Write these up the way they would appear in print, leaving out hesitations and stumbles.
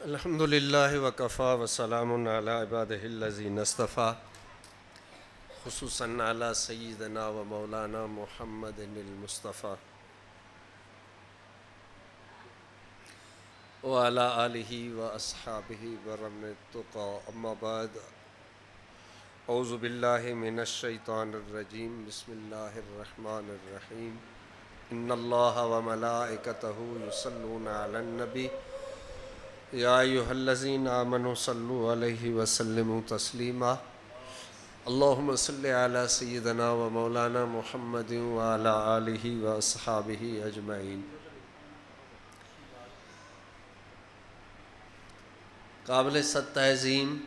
الحمدللہ وکفا وسلام علی عبادہ الذین اصطفیٰ خصوصاً علی سیدنا و مولانا محمد المصطفیٰ وعلی آلہ و اصحابہ برم التقیٰ اما بعد اعوذ باللہ من الشیطان الرجیم بسم اللہ الرحمن الرحیم ان اللہ و ملائکتہ یصلون علی النبی یا ایہا الذین آمنوا صلوا علیہ وسلموا تسلیما اللہم صلی علی سیدنا و مولانا محمد وعلی آلہ و اصحابہ اجمعین۔ قابل صد تعظیم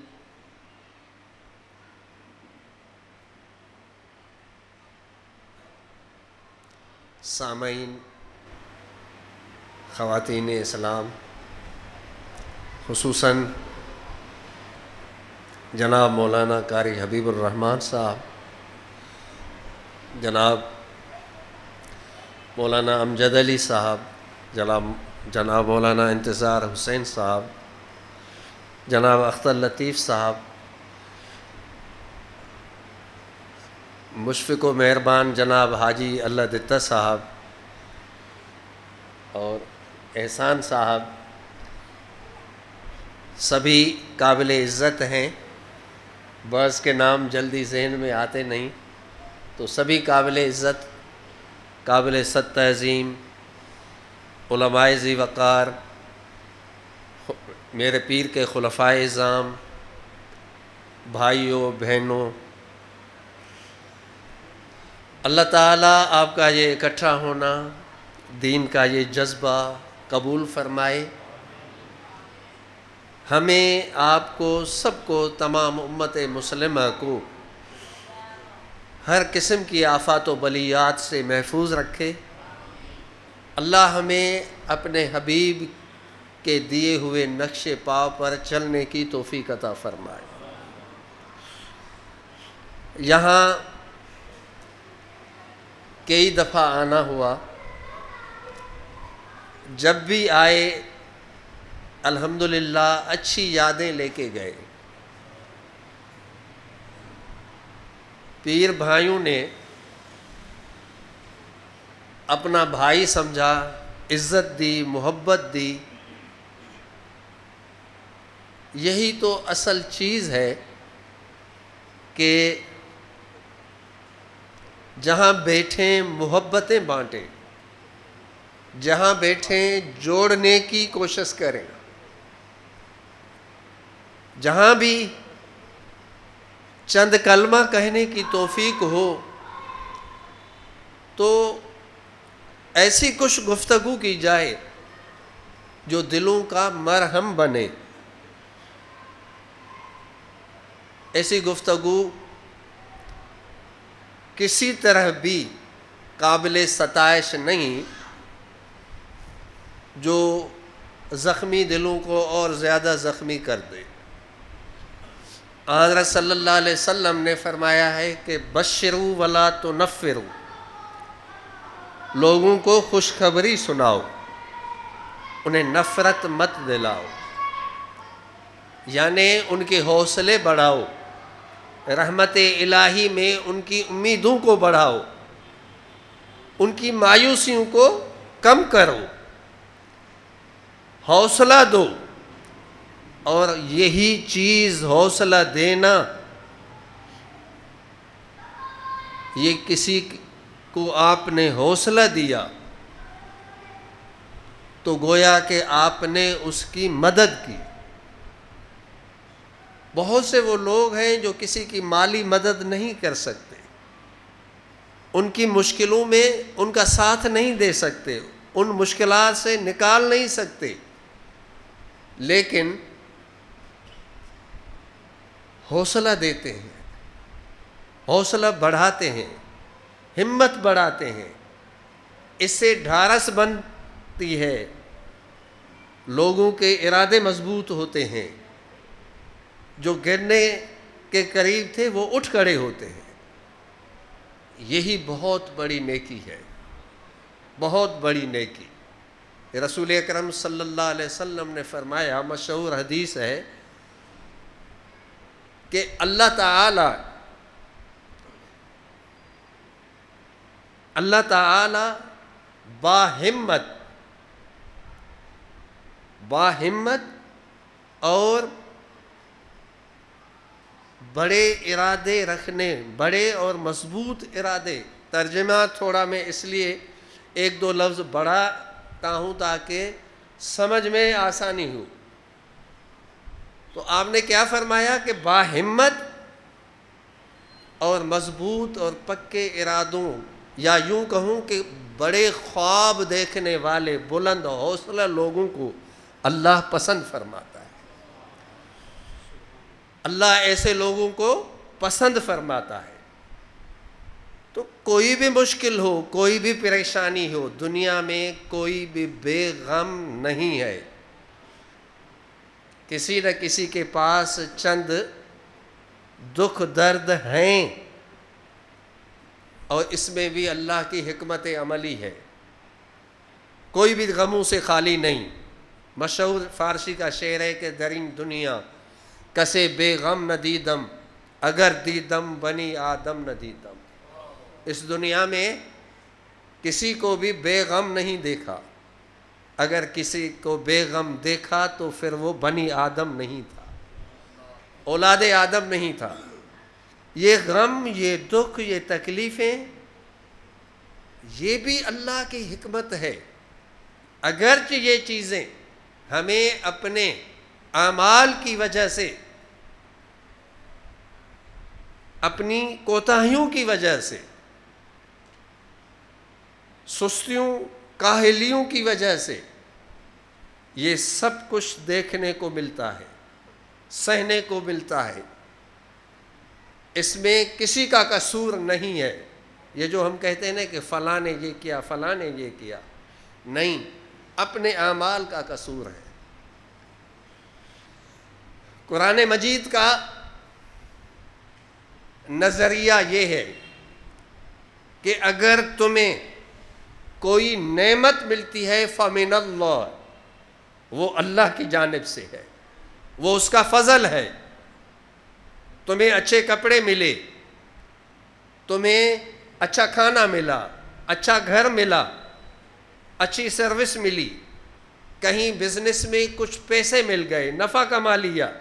سامعین، خواتین اسلام، خصوصاً جناب مولانا قاری حبیب الرحمن صاحب، جناب مولانا امجد علی صاحب، جناب مولانا انتظار حسین صاحب، جناب اختر لطیف صاحب، مشفق و مہربان جناب حاجی اللہ دتہ صاحب اور احسان صاحب، سبھی قابل عزت ہیں۔ بعض کے نام جلدی ذہن میں آتے نہیں، تو سبھی قابل عزت، قابل صد تعظیم علماء ذی وقار، میرے پیر کے خلفائے اعظام، بھائیوں بہنوں، اللہ تعالیٰ آپ کا یہ اکٹھا ہونا، دین کا یہ جذبہ قبول فرمائے۔ ہمیں، آپ کو، سب کو، تمام امت مسلمہ کو ہر قسم کی آفات و بلیات سے محفوظ رکھے۔ اللہ ہمیں اپنے حبیب کے دیے ہوئے نقش پا پر چلنے کی توفیق عطا فرمائے۔ یہاں کئی دفعہ آنا ہوا، جب بھی آئے الحمدللہ اچھی یادیں لے کے گئے۔ پیر بھائیوں نے اپنا بھائی سمجھا، عزت دی، محبت دی۔ یہی تو اصل چیز ہے کہ جہاں بیٹھیں محبتیں بانٹیں، جہاں بیٹھیں جوڑنے کی کوشش کریں، جہاں بھی چند کلمہ کہنے کی توفیق ہو تو ایسی کچھ گفتگو کی جائے جو دلوں کا مرہم بنے۔ ایسی گفتگو کسی طرح بھی قابل ستائش نہیں جو زخمی دلوں کو اور زیادہ زخمی کر دے۔ حضرت صلی اللہ علیہ وسلم نے فرمایا ہے کہ بشروا ولا تنفروا، لوگوں کو خوشخبری سناؤ، انہیں نفرت مت دلاؤ، یعنی ان کے حوصلے بڑھاؤ، رحمت الہی میں ان کی امیدوں کو بڑھاؤ، ان کی مایوسیوں کو کم کرو، حوصلہ دو۔ اور یہی چیز حوصلہ دینا، یہ کسی کو آپ نے حوصلہ دیا تو گویا کہ آپ نے اس کی مدد کی۔ بہت سے وہ لوگ ہیں جو کسی کی مالی مدد نہیں کر سکتے، ان کی مشکلوں میں ان کا ساتھ نہیں دے سکتے، ان مشکلات سے نکال نہیں سکتے، لیکن حوصلہ دیتے ہیں، حوصلہ بڑھاتے ہیں، ہمت بڑھاتے ہیں۔ اس سے ڈھارس بنتی ہے، لوگوں کے ارادے مضبوط ہوتے ہیں، جو گرنے کے قریب تھے وہ اٹھ کھڑے ہوتے ہیں۔ یہی بہت بڑی نیکی ہے، بہت بڑی نیکی۔ رسول اکرم صلی اللہ علیہ وسلم نے فرمایا، مشہور حدیث ہے کہ اللہ تعالی باہمت اور بڑے ارادے رکھنے، بڑے اور مضبوط ارادے، ترجمہ تھوڑا میں اس لیے ایک دو لفظ بڑھاتا ہوں تاکہ سمجھ میں آسانی ہو۔ تو آپ نے کیا فرمایا کہ باہمت اور مضبوط اور پکے ارادوں، یا یوں کہوں کہ بڑے خواب دیکھنے والے، بلند حوصلہ لوگوں کو اللہ پسند فرماتا ہے۔ اللہ ایسے لوگوں کو پسند فرماتا ہے۔ تو کوئی بھی مشکل ہو، کوئی بھی پریشانی ہو، دنیا میں کوئی بھی بے غم نہیں ہے۔ کسی نہ کسی کے پاس چند دکھ درد ہیں، اور اس میں بھی اللہ کی حکمت عملی ہے۔ کوئی بھی غموں سے خالی نہیں۔ مشہور فارسی کا شعر ہے کہ درین دنیا کسے بے غم نہ دیدم، اگر دیدم بنی آدم نہ دیدم۔ اس دنیا میں کسی کو بھی بے غم نہیں دیکھا، اگر کسی کو بے غم دیکھا تو پھر وہ بنی آدم نہیں تھا، اولاد آدم نہیں تھا۔ یہ غم، یہ دکھ، یہ تکلیفیں، یہ بھی اللہ کی حکمت ہے۔ اگرچہ یہ چیزیں ہمیں اپنے اعمال کی وجہ سے، اپنی کوتاہیوں کی وجہ سے، سستیوں کاہلیوں کی وجہ سے یہ سب کچھ دیکھنے کو ملتا ہے، سہنے کو ملتا ہے۔ اس میں کسی کا قصور نہیں ہے۔ یہ جو ہم کہتے ہیں نا کہ فلاں نے یہ کیا، فلاں نے یہ کیا، نہیں، اپنے اعمال کا قصور ہے۔ قرآن مجید کا نظریہ یہ ہے کہ اگر تمہیں کوئی نعمت ملتی ہے فَمِنَ اللَّهِ، وہ اللہ کی جانب سے ہے، وہ اس کا فضل ہے۔ تمہیں اچھے کپڑے ملے، تمہیں اچھا کھانا ملا، اچھا گھر ملا، اچھی سروس ملی، کہیں بزنس میں کچھ پیسے مل گئے، نفع کما لیا،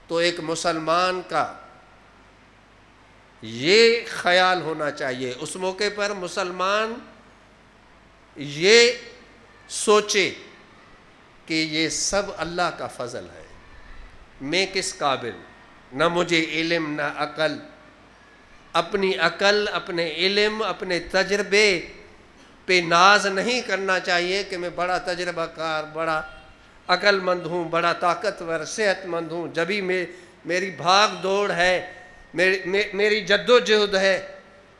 تو ایک مسلمان کا یہ خیال ہونا چاہیے، اس موقع پر مسلمان یہ سوچے کہ یہ سب اللہ کا فضل ہے، میں کس قابل، نہ مجھے علم نہ عقل، اپنی عقل، اپنے علم، اپنے تجربے پہ ناز نہیں کرنا چاہیے کہ میں بڑا تجربہ کار، بڑا عقل مند ہوں، بڑا طاقتور، صحت مند ہوں، جبھی میری بھاگ دوڑ ہے، میری جد و جہد ہے،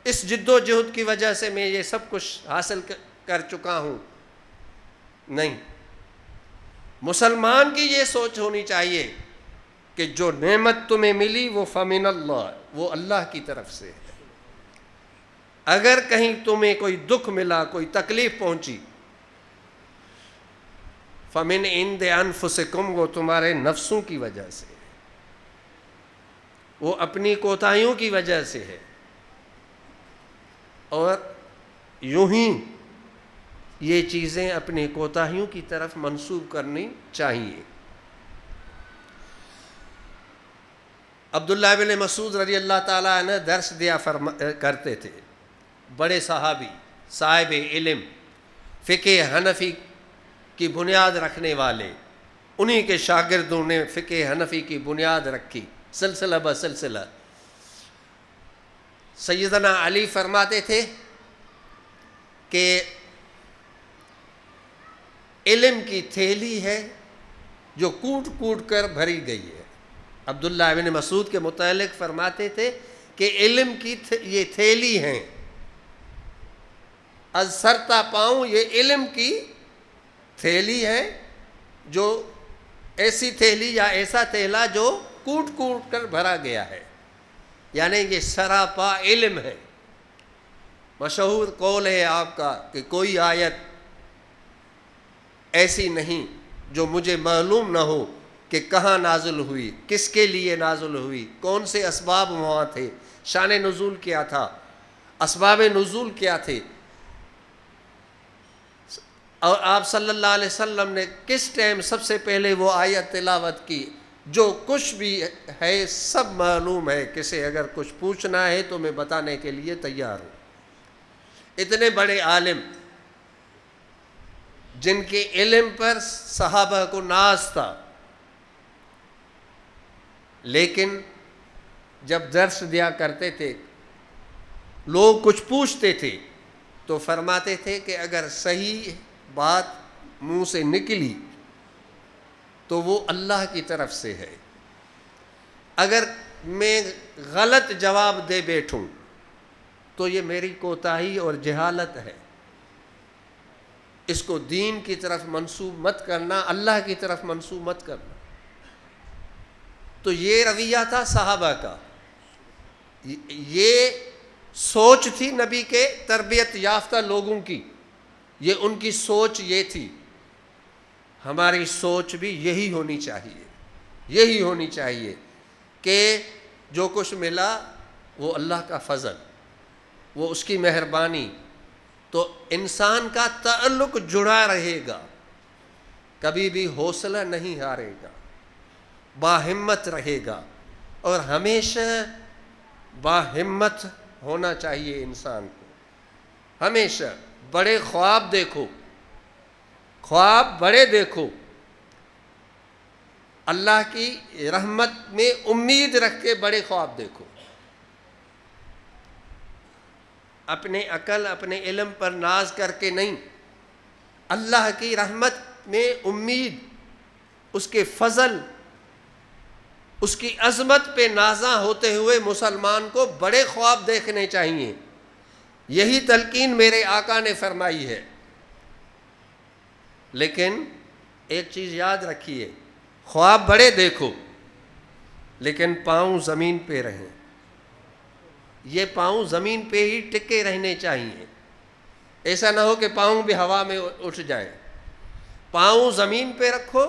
اس جد و جہد کی وجہ سے میں یہ سب کچھ حاصل کر چکا ہوں۔ نہیں، مسلمان کی یہ سوچ ہونی چاہیے کہ جو نعمت تمہیں ملی وہ فَمِنَ اللَّهِ، وہ اللہ کی طرف سے ہے۔ اگر کہیں تمہیں کوئی دکھ ملا، کوئی تکلیف پہنچی، فَمِنْ عِنْدِ أَنفُسِكُمْ، وہ تمہارے نفسوں کی وجہ سے ہے، وہ اپنی کوتاہیوں کی وجہ سے ہے، اور یوں ہی یہ چیزیں اپنی کوتاہیوں کی طرف منسوب کرنی چاہیے۔ عبداللہ بن مسعود رضی اللہ تعالیٰ عنہ درس دیا کرتے تھے، بڑے صحابی، صاحب علم، فقہ حنفی کی بنیاد رکھنے والے، انہی کے شاگردوں نے فقہ حنفی کی بنیاد رکھی سلسلہ بسلسلہ۔ سیدنا علی فرماتے تھے کہ علم کی تھیلی ہے جو کوٹ کوٹ کر بھری گئی ہے۔ عبداللہ بن مسعود کے متعلق فرماتے تھے کہ علم کی یہ تھیلی ہیں، از سر تا پاؤں یہ علم کی تھیلی ہے، جو ایسی تھیلی یا ایسا تھیلا جو کوٹ کوٹ کر بھرا گیا ہے، یعنی یہ سراپا علم ہے۔ مشہور قول ہے آپ کا کہ کوئی آیت ایسی نہیں جو مجھے معلوم نہ ہو کہ کہاں نازل ہوئی، کس کے لیے نازل ہوئی، کون سے اسباب وہاں تھے، شان نزول کیا تھا، اسباب نزول کیا تھے، اور آپ صلی اللہ علیہ وسلم نے کس ٹائم سب سے پہلے وہ آیت تلاوت کی۔ جو کچھ بھی ہے سب معلوم ہے، کسی اگر کچھ پوچھنا ہے تو میں بتانے کے لیے تیار ہوں۔ اتنے بڑے عالم جن کے علم پر صحابہ کو ناز تھا، لیکن جب درس دیا کرتے تھے لوگ کچھ پوچھتے تھے تو فرماتے تھے کہ اگر صحیح بات منہ سے نکلی تو وہ اللہ کی طرف سے ہے، اگر میں غلط جواب دے بیٹھوں تو یہ میری کوتاہی اور جہالت ہے، اس کو دین کی طرف منسوب مت کرنا، اللہ کی طرف منسوب مت کرنا۔ تو یہ رویہ تھا صحابہ کا، یہ سوچ تھی نبی کے تربیت یافتہ لوگوں کی، یہ ان کی سوچ یہ تھی۔ ہماری سوچ بھی یہی ہونی چاہیے، یہی ہونی چاہیے کہ جو کچھ ملا وہ اللہ کا فضل، وہ اس کی مہربانی، تو انسان کا تعلق جڑا رہے گا، کبھی بھی حوصلہ نہیں ہارے گا، باہمت رہے گا، اور ہمیشہ باہمت ہونا چاہیے انسان کو۔ ہمیشہ بڑے خواب دیکھو، خواب بڑے دیکھو، اللہ کی رحمت میں امید رکھ کے بڑے خواب دیکھو، اپنے عقل اپنے علم پر ناز کر کے نہیں، اللہ کی رحمت میں امید، اس کے فضل، اس کی عظمت پہ نازاں ہوتے ہوئے مسلمان کو بڑے خواب دیکھنے چاہیے۔ یہی تلقین میرے آقا نے فرمائی ہے۔ لیکن ایک چیز یاد رکھیے، خواب بڑے دیکھو لیکن پاؤں زمین پہ رہیں، یہ پاؤں زمین پہ ہی ٹکے رہنے چاہیے، ایسا نہ ہو کہ پاؤں بھی ہوا میں اٹھ جائیں۔ پاؤں زمین پہ رکھو،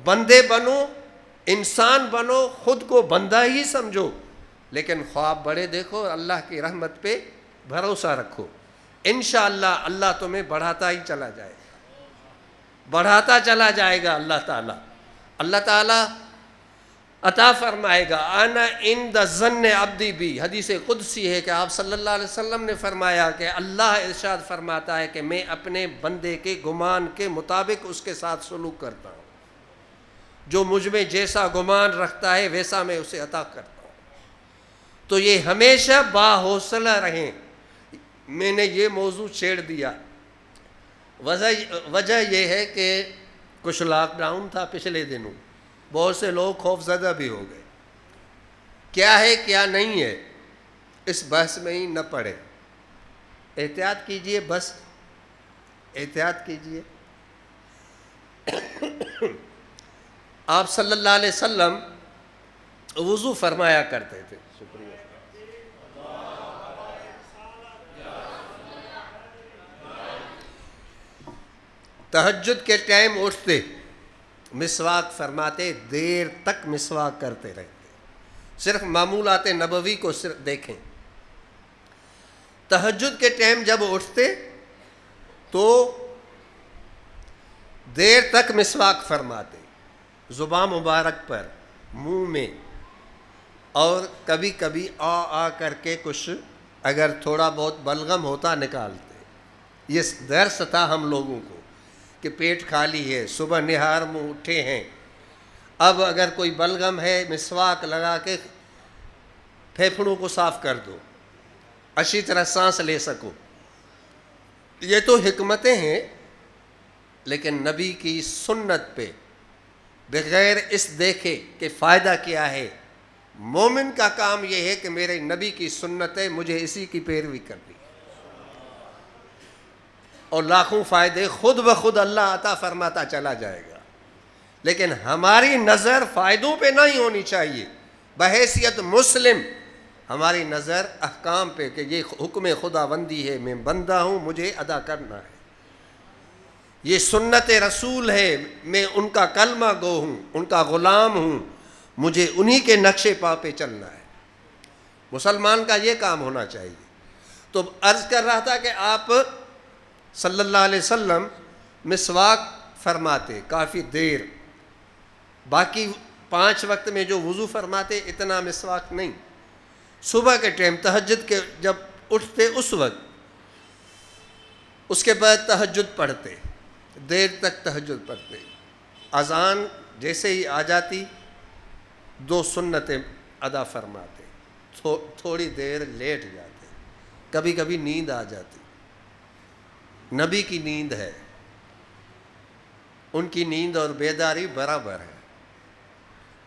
بندے بنو، انسان بنو، خود کو بندہ ہی سمجھو، لیکن خواب بڑے دیکھو، اللہ کی رحمت پہ بھروسہ رکھو، انشاءاللہ اللہ تمہیں بڑھاتا ہی چلا جائے گا، بڑھاتا چلا جائے گا اللہ تعالیٰ عطا فرمائے گا۔ انا عند ظن عبدی بی، حدیث قدسی ہے کہ آپ صلی اللہ علیہ وسلم نے فرمایا کہ اللہ ارشاد فرماتا ہے کہ میں اپنے بندے کے گمان کے مطابق اس کے ساتھ سلوک کرتا ہوں، جو مجھ میں جیسا گمان رکھتا ہے ویسا میں اسے عطا کرتا ہوں۔ تو یہ ہمیشہ باحوصلہ رہیں۔ میں نے یہ موضوع چھیڑ دیا، وجہ یہ ہے کہ کچھ لاک ڈاؤن تھا پچھلے دنوں، بہت سے لوگ خوف زدہ بھی ہو گئے، کیا ہے کیا نہیں ہے اس بحث میں ہی نہ پڑے۔ احتیاط کیجئے، بس احتیاط کیجئے۔ آپ صلی اللہ علیہ وسلم وضو فرمایا کرتے تھے۔ شکریہ۔ تہجد کے ٹائم اٹھتے مسواک فرماتے، دیر تک مسواک کرتے رہتے۔ صرف معمولات نبوی کو صرف دیکھیں، تہجد کے ٹائم جب اٹھتے تو دیر تک مسواک فرماتے، زبان مبارک پر، منہ میں، اور کبھی کبھی آ کر کے کچھ اگر تھوڑا بہت بلغم ہوتا نکالتے۔ یہ درس تھا ہم لوگوں کو کہ پیٹ خالی ہے، صبح نہار منہ اٹھے ہیں، اب اگر کوئی بلغم ہے مسواک لگا کے پھیپھڑوں کو صاف کر دو، اچھی طرح سانس لے سکو۔ یہ تو حکمتیں ہیں، لیکن نبی کی سنت پہ بغیر اس دیکھے کہ فائدہ کیا ہے، مومن کا کام یہ ہے کہ میرے نبی کی سنت ہے، مجھے اسی کی پیروی کرنی، اور لاکھوں فائدے خود بخود اللہ عطا فرماتا چلا جائے گا۔ لیکن ہماری نظر فائدوں پہ نہیں ہونی چاہیے۔ بحیثیت مسلم ہماری نظر احکام پہ کہ یہ حکم خداوندی ہے، میں بندہ ہوں، مجھے ادا کرنا ہے، یہ سنت رسول ہے، میں ان کا کلمہ گو ہوں، ان کا غلام ہوں، مجھے انہی کے نقشے پا پہ چلنا ہے۔ مسلمان کا یہ کام ہونا چاہیے۔ تو عرض کر رہا تھا کہ آپ صلی اللہ علیہ وسلم مسواک فرماتے کافی دیر، باقی 5 وقت میں جو وضو فرماتے اتنا مسواک نہیں، صبح کے ٹائم تہجد کے جب اٹھتے اس وقت، اس کے بعد تہجد پڑھتے، دیر تک تہجد پڑھتے، اذان جیسے ہی آ جاتی 2 سنتیں ادا فرماتے، تھوڑی دیر لیٹ جاتے، کبھی کبھی نیند آ جاتی، نبی کی نیند ہے، ان کی نیند اور بیداری برابر ہے،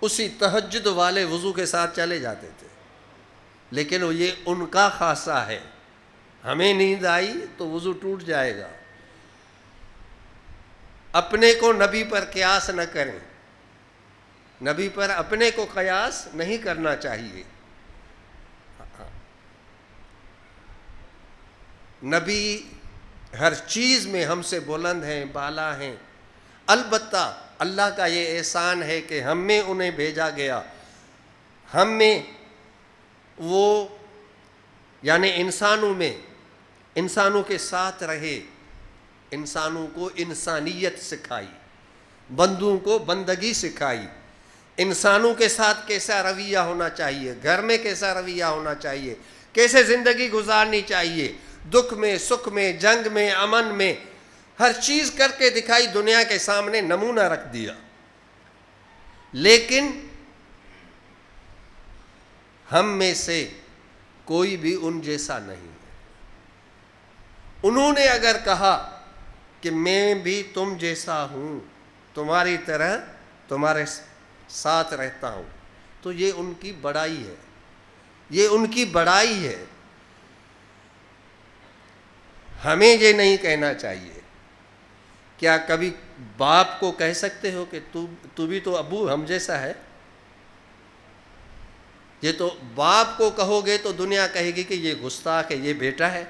اسی تہجد والے وضو کے ساتھ چلے جاتے تھے، لیکن یہ ان کا خاصہ ہے، ہمیں نیند آئی تو وضو ٹوٹ جائے گا۔ اپنے کو نبی پر قیاس نہ کریں، نبی پر اپنے کو قیاس نہیں کرنا چاہیے۔ نبی ہر چیز میں ہم سے بلند ہیں، بالا ہیں، البتہ اللہ کا یہ احسان ہے کہ ہم میں انہیں بھیجا گیا، ہم میں وہ یعنی انسانوں میں انسانوں کے ساتھ رہے، انسانوں کو انسانیت سکھائی، بندوں کو بندگی سکھائی، انسانوں کے ساتھ کیسا رویہ ہونا چاہیے، گھر میں کیسا رویہ ہونا چاہیے، کیسے زندگی گزارنی چاہیے، دکھ میں، سکھ میں، جنگ میں، امن میں، ہر چیز کر کے دکھائی، دنیا کے سامنے نمونہ رکھ دیا۔ لیکن ہم میں سے کوئی بھی ان جیسا نہیں ہے۔ انہوں نے اگر کہا کہ میں بھی تم جیسا ہوں، تمہاری طرح تمہارے ساتھ رہتا ہوں، تو یہ ان کی بڑائی ہے، یہ ان کی بڑائی ہے۔ ہمیں یہ نہیں کہنا چاہیے۔ کیا کبھی باپ کو کہہ سکتے ہو کہ تو بھی تو ابو ہم جیسا ہے؟ یہ تو باپ کو کہو گے تو دنیا کہے گی کہ یہ گستاخ ہے، یہ بیٹا ہے۔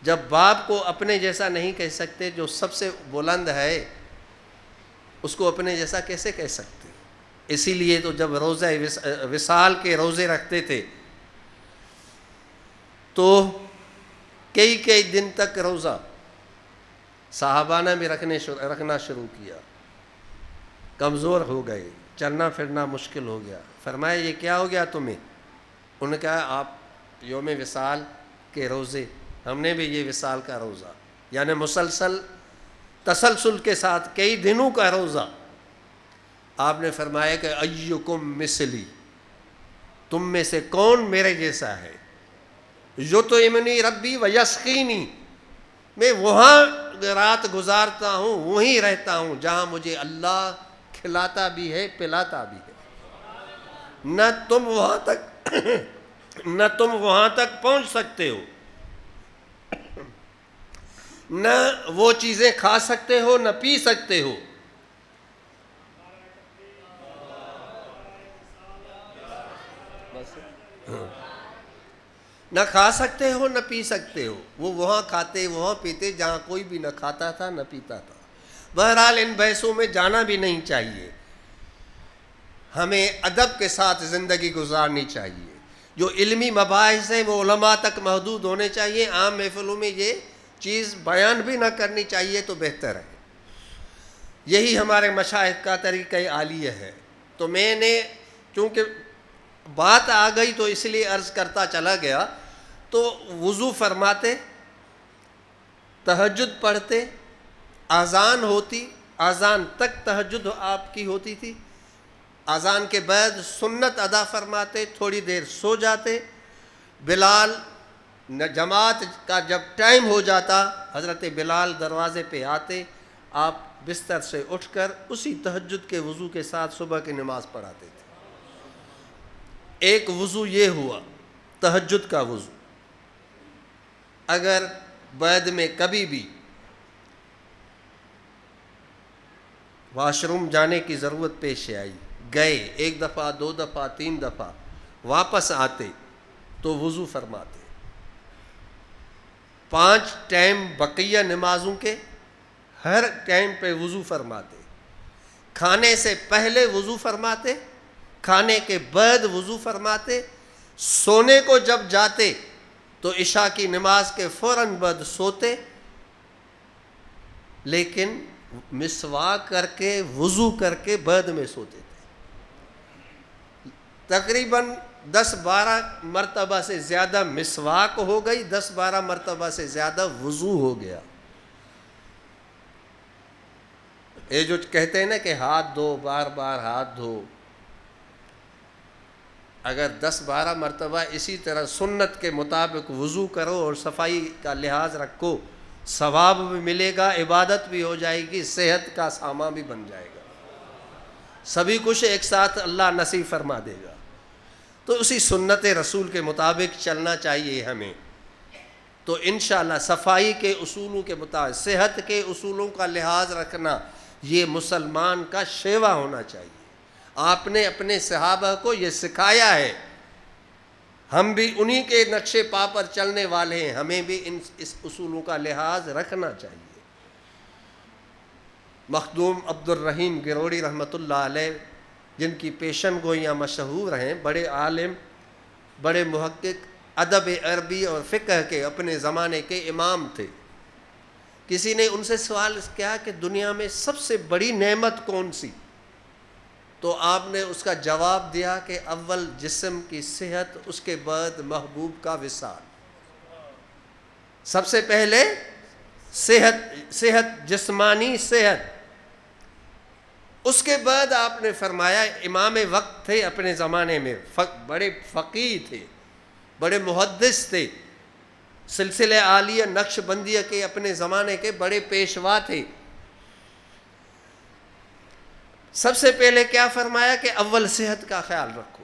جب باپ کو اپنے جیسا نہیں کہہ سکتے، جو سب سے بلند ہے اس کو اپنے جیسا کیسے کہہ سکتے؟ اسی لیے تو جب روزہ وصال کے روزے رکھتے تھے تو کئی دن تک روزہ صحابہ نے بھی رکھنا شروع کیا، کمزور ہو گئے، چلنا پھرنا مشکل ہو گیا۔ فرمایا یہ کیا ہو گیا تمہیں؟ انہوں نے کہا آپ یوم وصال کے روزے، ہم نے بھی یہ وصال کا روزہ، یعنی مسلسل تسلسل کے ساتھ کئی دنوں کا روزہ۔ آپ نے فرمایا کہ ایکم مثلی، تم میں سے کون میرے جیسا ہے؟ یطعمنی ربی ویسقینی، میں وہاں رات گزارتا ہوں، وہیں رہتا ہوں جہاں مجھے اللہ کھلاتا بھی ہے، پلاتا بھی ہے۔ نہ تم وہاں تک پہنچ سکتے ہو، نہ وہ چیزیں کھا سکتے ہو، نہ پی سکتے ہو۔ نہ کھا سکتے ہو، نہ پی سکتے ہو۔ وہ وہاں کھاتے، وہاں پیتے جہاں کوئی بھی نہ کھاتا تھا نہ پیتا تھا۔ بہرحال ان بحثوں میں جانا بھی نہیں چاہیے، ہمیں ادب کے ساتھ زندگی گزارنی چاہیے۔ جو علمی مباحث ہیں وہ علماء تک محدود ہونے چاہیے، عام محفلوں میں یہ چیز بیان بھی نہ کرنی چاہیے تو بہتر ہے۔ یہی ہمارے مشائخ کا طریقہ عالیہ ہے۔ تو میں نے چونکہ بات آ گئی تو اس لیے عرض کرتا چلا گیا، تو وضو فرماتے، تہجد پڑھتے، اذان ہوتی، اذان تک تہجد آپ کی ہوتی تھی، اذان کے بعد سنت ادا فرماتے، تھوڑی دیر سو جاتے، بلال جماعت کا جب ٹائم ہو جاتا حضرت بلال دروازے پہ آتے، آپ بستر سے اٹھ کر اسی تہجد کے وضو کے ساتھ صبح کی نماز پڑھاتے تھے۔ ایک وضو یہ ہوا تہجد کا وضو۔ اگر بعد میں کبھی بھی واش روم جانے کی ضرورت پیش آئی، گئے 1 دفعہ 2 دفعہ 3 دفعہ، واپس آتے تو وضو فرماتے، 5 ٹائم بقیہ نمازوں کے ہر ٹائم پہ وضو فرماتے، کھانے سے پہلے وضو فرماتے، کھانے کے بعد وضو فرماتے، سونے کو جب جاتے تو عشاء کی نماز کے فوراً بعد سوتے، لیکن مسواک کر کے وضو کر کے بعد میں سوتے تھے۔ تقریباً 10-12 مرتبہ سے زیادہ مسواک ہو گئی، 10-12 مرتبہ سے زیادہ وضو ہو گیا۔ یہ جو کہتے ہیں نا کہ ہاتھ دھو، بار بار ہاتھ دھو، اگر 10-12 مرتبہ اسی طرح سنت کے مطابق وضو کرو اور صفائی کا لحاظ رکھو، ثواب بھی ملے گا، عبادت بھی ہو جائے گی، صحت کا سامان بھی بن جائے گا، سبھی کچھ ایک ساتھ اللہ نصیب فرما دے گا۔ تو اسی سنت رسول کے مطابق چلنا چاہیے ہمیں۔ تو انشاءاللہ صفائی کے اصولوں کے مطابق، صحت کے اصولوں کا لحاظ رکھنا، یہ مسلمان کا شیوا ہونا چاہیے۔ آپ نے اپنے صحابہ کو یہ سکھایا ہے، ہم بھی انہی کے نقشے پا پر چلنے والے ہیں، ہمیں بھی اس اصولوں کا لحاظ رکھنا چاہیے۔ مخدوم عبد الرحیم گروڑی رحمۃ اللہ علیہ، جن کی پیشن گوئیاں مشہور ہیں، بڑے عالم، بڑے محقق، ادب عربی اور فقہ کے اپنے زمانے کے امام تھے۔ کسی نے ان سے سوال کیا کہ دنیا میں سب سے بڑی نعمت کون سی؟ تو آپ نے اس کا جواب دیا کہ اول جسم کی صحت، اس کے بعد محبوب کا وصال۔ سب سے پہلے صحت، جسمانی صحت، اس کے بعد آپ نے فرمایا، امام وقت تھے اپنے زمانے میں، بڑے فقیہ تھے، بڑے محدث تھے، سلسلہ عالیہ نقش بندیہ کے اپنے زمانے کے بڑے پیشوا تھے۔ سب سے پہلے کیا فرمایا کہ اول صحت کا خیال رکھو۔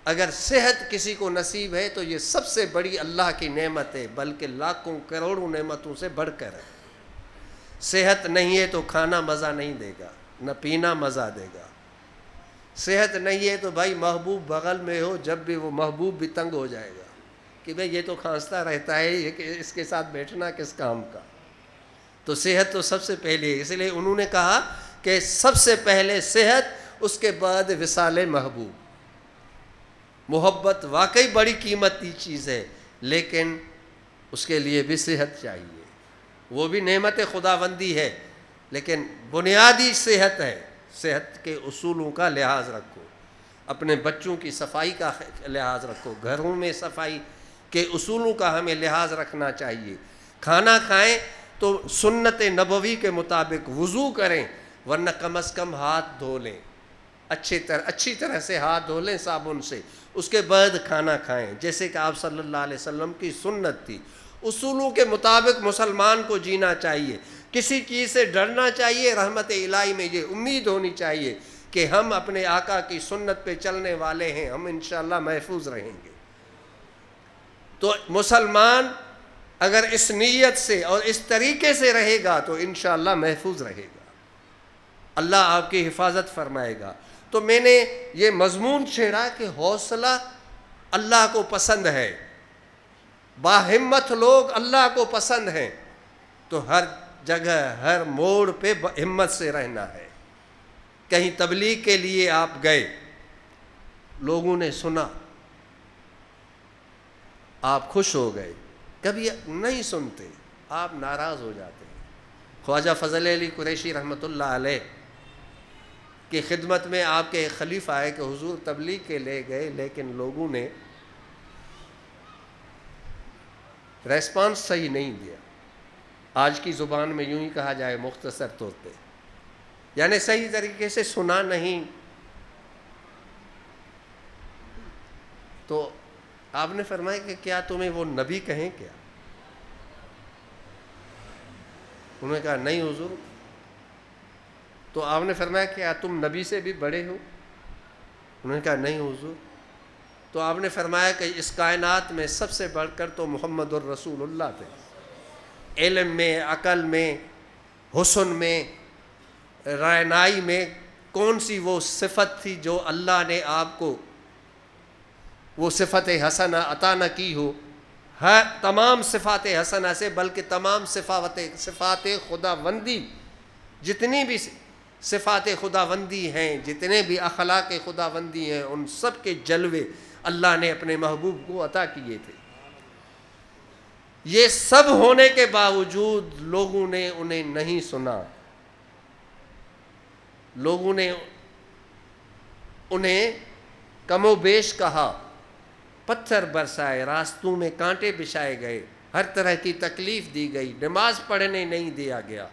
اگر صحت کسی کو نصیب ہے تو یہ سب سے بڑی اللہ کی نعمت ہے، بلکہ لاکھوں کروڑوں نعمتوں سے بڑھ کر ہے۔ صحت نہیں ہے تو کھانا مزہ نہیں دے گا، نہ پینا مزہ دے گا۔ صحت نہیں ہے تو بھائی محبوب بغل میں ہو، جب بھی وہ محبوب بھی تنگ ہو جائے گا کہ بھئی یہ تو کھانستا رہتا ہے، اس کے ساتھ بیٹھنا کس کام کا۔ تو صحت تو سب سے پہلے ہے، اس لیے انہوں نے کہا کہ سب سے پہلے صحت، اس کے بعد وصال محبوب۔ محبت واقعی بڑی قیمتی چیز ہے، لیکن اس کے لیے بھی صحت چاہیے، وہ بھی نعمت خداوندی ہے، لیکن بنیادی صحت ہے۔ صحت کے اصولوں کا لحاظ رکھو، اپنے بچوں کی صفائی کا لحاظ رکھو، گھروں میں صفائی کے اصولوں کا ہمیں لحاظ رکھنا چاہیے۔ کھانا کھائیں تو سنت نبوی کے مطابق وضو کریں، ورنہ کم از کم ہاتھ دھو لیں، اچھی طرح سے ہاتھ دھو لیں صابن سے، اس کے بعد کھانا کھائیں، جیسے کہ آپ صلی اللہ علیہ وسلم کی سنت تھی۔ اصولوں کے مطابق مسلمان کو جینا چاہیے، کسی چیز سے ڈرنا چاہیے، رحمت الہی میں یہ امید ہونی چاہیے کہ ہم اپنے آقا کی سنت پہ چلنے والے ہیں، ہم انشاءاللہ محفوظ رہیں گے۔ تو مسلمان اگر اس نیت سے اور اس طریقے سے رہے گا تو انشاءاللہ محفوظ رہے گا، اللہ آپ کی حفاظت فرمائے گا۔ تو میں نے یہ مضمون چھیڑا کہ حوصلہ اللہ کو پسند ہے، باہمت لوگ اللہ کو پسند ہیں، تو ہر جگہ ہر موڑ پہ ہمت سے رہنا ہے۔ کہیں تبلیغ کے لیے آپ گئے، لوگوں نے سنا، آپ خوش ہو گئے، کبھی نہیں سنتے آپ ناراض ہو جاتے ہیں۔ خواجہ فضل علی قریشی رحمۃ اللہ علیہ کی خدمت میں آپ کے ایک خلیفہ آئے کہ حضور تبلیغ کے لے گئے، لیکن لوگوں نے ریسپانس صحیح نہیں دیا، آج کی زبان میں یوں ہی کہا جائے مختصر طور پہ، یعنی صحیح طریقے سے سنا نہیں۔ تو آپ نے فرمایا کہ کیا تمہیں وہ نبی کہیں کیا؟ انہوں نے کہا نہیں حضور۔ تو آپ نے فرمایا کیا تم نبی سے بھی بڑے ہو؟ انہوں نے کہا نہیں حضور۔ تو آپ نے فرمایا کہ اس کائنات میں سب سے بڑھ کر تو محمد الرسول اللہ تھے، علم میں، عقل میں، حسن میں، رعنائی میں کون سی وہ صفت تھی جو اللہ نے آپ کو وہ صفت حسنہ عطا نہ کی ہو، ہر تمام صفات حسنہ سے، بلکہ تمام صفات خداوندی، جتنی بھی صفات خداوندی ہیں، جتنے بھی اخلاق خداوندی ہیں، ان سب کے جلوے اللہ نے اپنے محبوب کو عطا کیے تھے۔ یہ سب ہونے کے باوجود لوگوں نے انہیں نہیں سنا، لوگوں نے انہیں کم و بیش کہا، پتھر برسائے، راستوں میں کانٹے بچھائے گئے، ہر طرح کی تکلیف دی گئی، نماز پڑھنے نہیں دیا گیا،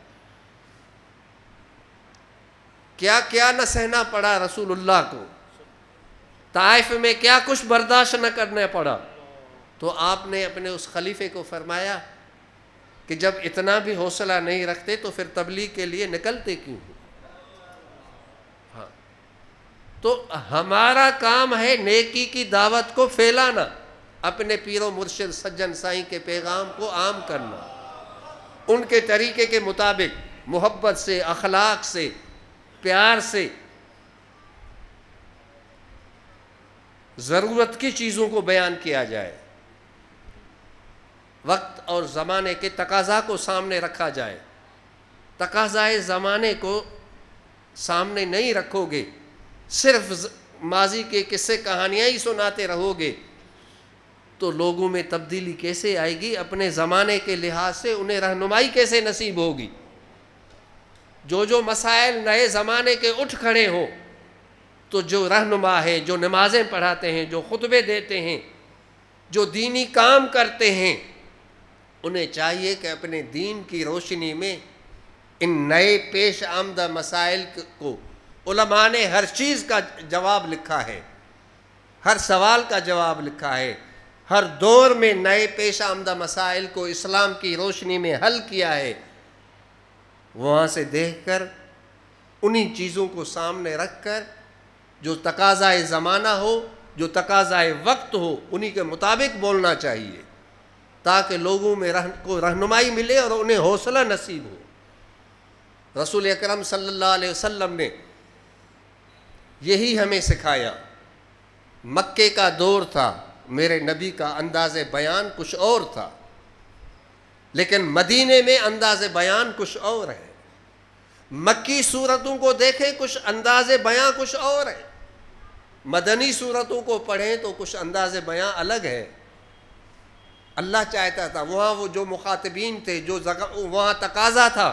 کیا کیا نہ سہنا پڑا رسول اللہ کو، طائف میں کیا کچھ برداشت نہ کرنا پڑا۔ تو آپ نے اپنے اس خلیفے کو فرمایا کہ جب اتنا بھی حوصلہ نہیں رکھتے تو پھر تبلیغ کے لیے نکلتے کیوں ہو؟ ہاں، تو ہمارا کام ہے نیکی کی دعوت کو پھیلانا، اپنے پیر و مرشد سجن سائیں کے پیغام کو عام کرنا، ان کے طریقے کے مطابق محبت سے، اخلاق سے، پیار سے، ضرورت کی چیزوں کو بیان کیا جائے، وقت اور زمانے کے تقاضا کو سامنے رکھا جائے۔ تقاضائے زمانے کو سامنے نہیں رکھو گے، صرف ماضی کے قصے کہانیاں ہی سناتے رہو گے تو لوگوں میں تبدیلی کیسے آئے گی؟ اپنے زمانے کے لحاظ سے انہیں رہنمائی کیسے نصیب ہوگی؟ جو مسائل نئے زمانے کے اٹھ کھڑے ہوں تو جو رہنما ہے، جو نمازیں پڑھاتے ہیں، جو خطبے دیتے ہیں، جو دینی کام کرتے ہیں، انہیں چاہیے کہ اپنے دین کی روشنی میں ان نئے پیش آمدہ مسائل کو، علماء نے ہر چیز کا جواب لکھا ہے، ہر سوال کا جواب لکھا ہے، ہر دور میں نئے پیش آمدہ مسائل کو اسلام کی روشنی میں حل کیا ہے، وہاں سے دیکھ کر انہی چیزوں کو سامنے رکھ کر جو تقاضائے زمانہ ہو، جو تقاضائے وقت ہو، انہی کے مطابق بولنا چاہیے تاکہ لوگوں میں کو رہنمائی ملے اور انہیں حوصلہ نصیب ہو۔ رسول اکرم صلی اللہ علیہ وسلم نے یہی ہمیں سکھایا۔ مکے کا دور تھا، میرے نبی کا انداز بیان کچھ اور تھا، لیکن مدینے میں انداز بیان کچھ اور ہے۔ مکی صورتوں کو دیکھیں، کچھ انداز بیان کچھ اور ہے، مدنی صورتوں کو پڑھیں تو کچھ انداز بیان الگ ہے۔ اللہ چاہتا تھا وہاں وہ جو مخاطبین تھے، جو وہاں تقاضا تھا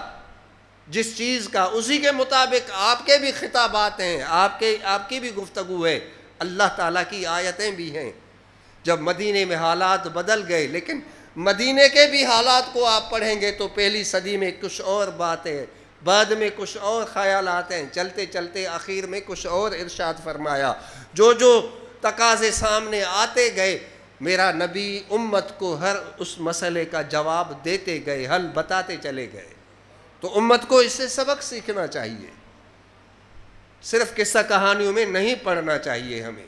جس چیز کا، اسی کے مطابق آپ کے بھی خطابات ہیں، آپ کی بھی گفتگو ہے، اللہ تعالیٰ کی آیتیں بھی ہیں۔ جب مدینے میں حالات بدل گئے، لیکن مدینے کے بھی حالات کو آپ پڑھیں گے تو پہلی صدی میں کچھ اور باتیں، بعد میں کچھ اور خیالات ہیں، چلتے چلتے آخر میں کچھ اور ارشاد فرمایا۔ جو تقاضے سامنے آتے گئے، میرا نبی امت کو ہر اس مسئلے کا جواب دیتے گئے، حل بتاتے چلے گئے۔ تو امت کو اس سے سبق سیکھنا چاہیے، صرف قصہ کہانیوں میں نہیں پڑھنا چاہیے ہمیں۔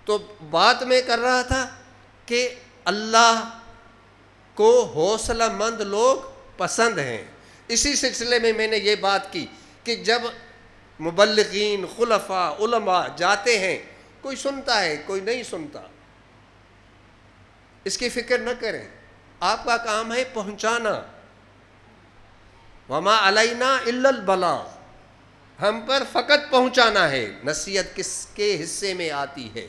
تو بات میں کر رہا تھا کہ اللہ کو حوصلہ مند لوگ پسند ہیں۔ اسی سلسلے میں نے یہ بات کی کہ جب مبلغین، خلفاء، علماء جاتے ہیں، کوئی سنتا ہے، کوئی نہیں سنتا، اس کی فکر نہ کریں، آپ کا کام ہے پہنچانا۔ وما علینا الا البلاغ، ہم پر فقط پہنچانا ہے۔ نصیحت کس کے حصے میں آتی ہے؟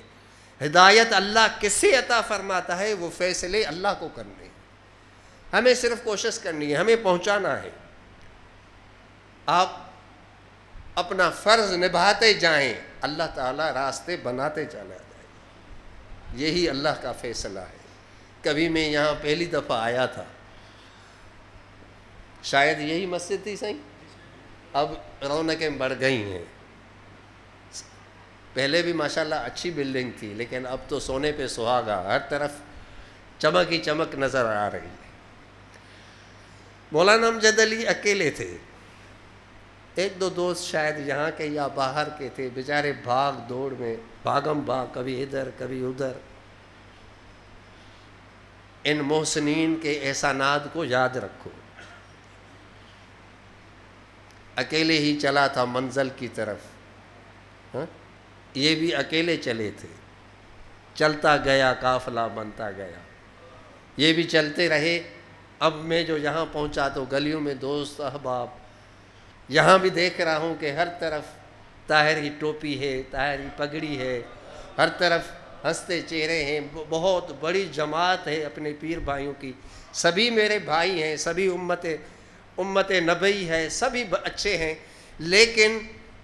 ہدایت اللہ کس سے عطا فرماتا ہے؟ وہ فیصلے اللہ کو کرنے ہیں، ہمیں صرف کوشش کرنی ہے، ہمیں پہنچانا ہے۔ آپ اپنا فرض نبھاتے جائیں، اللہ تعالیٰ راستے بناتے چلا جائے، یہی اللہ کا فیصلہ ہے۔ کبھی میں یہاں پہلی دفعہ آیا تھا، شاید یہی مسجد تھی صحیح، اب رونقیں بڑھ گئی ہیں، پہلے بھی ماشاءاللہ اچھی بلڈنگ تھی، لیکن اب تو سونے پہ سہاگا، ہر طرف چمک ہی چمک نظر آ رہی ہے۔ مولانا امجد علی اکیلے تھے، ایک دو دوست شاید یہاں کے یا باہر کے تھے، بیچارے بھاگ دوڑ میں بھاگم بھاگ، کبھی ادھر کبھی ادھر۔ ان محسنین کے احسانات کو یاد رکھو۔ اکیلے ہی چلا تھا منزل کی طرف، یہ بھی اکیلے چلے تھے، چلتا گیا قافلہ بنتا گیا. یہ بھی چلتے رہے. اب میں جو یہاں پہنچا تو گلیوں میں دوست احباب، یہاں بھی دیکھ رہا ہوں کہ ہر طرف طاہری ٹوپی ہے، طاہری پگڑی ہے، ہر طرف ہنستے چہرے ہیں. بہت بڑی جماعت ہے اپنے پیر بھائیوں کی. سبھی میرے بھائی ہیں، سبھی امت نبی ہے، سبھی اچھے ہیں. لیکن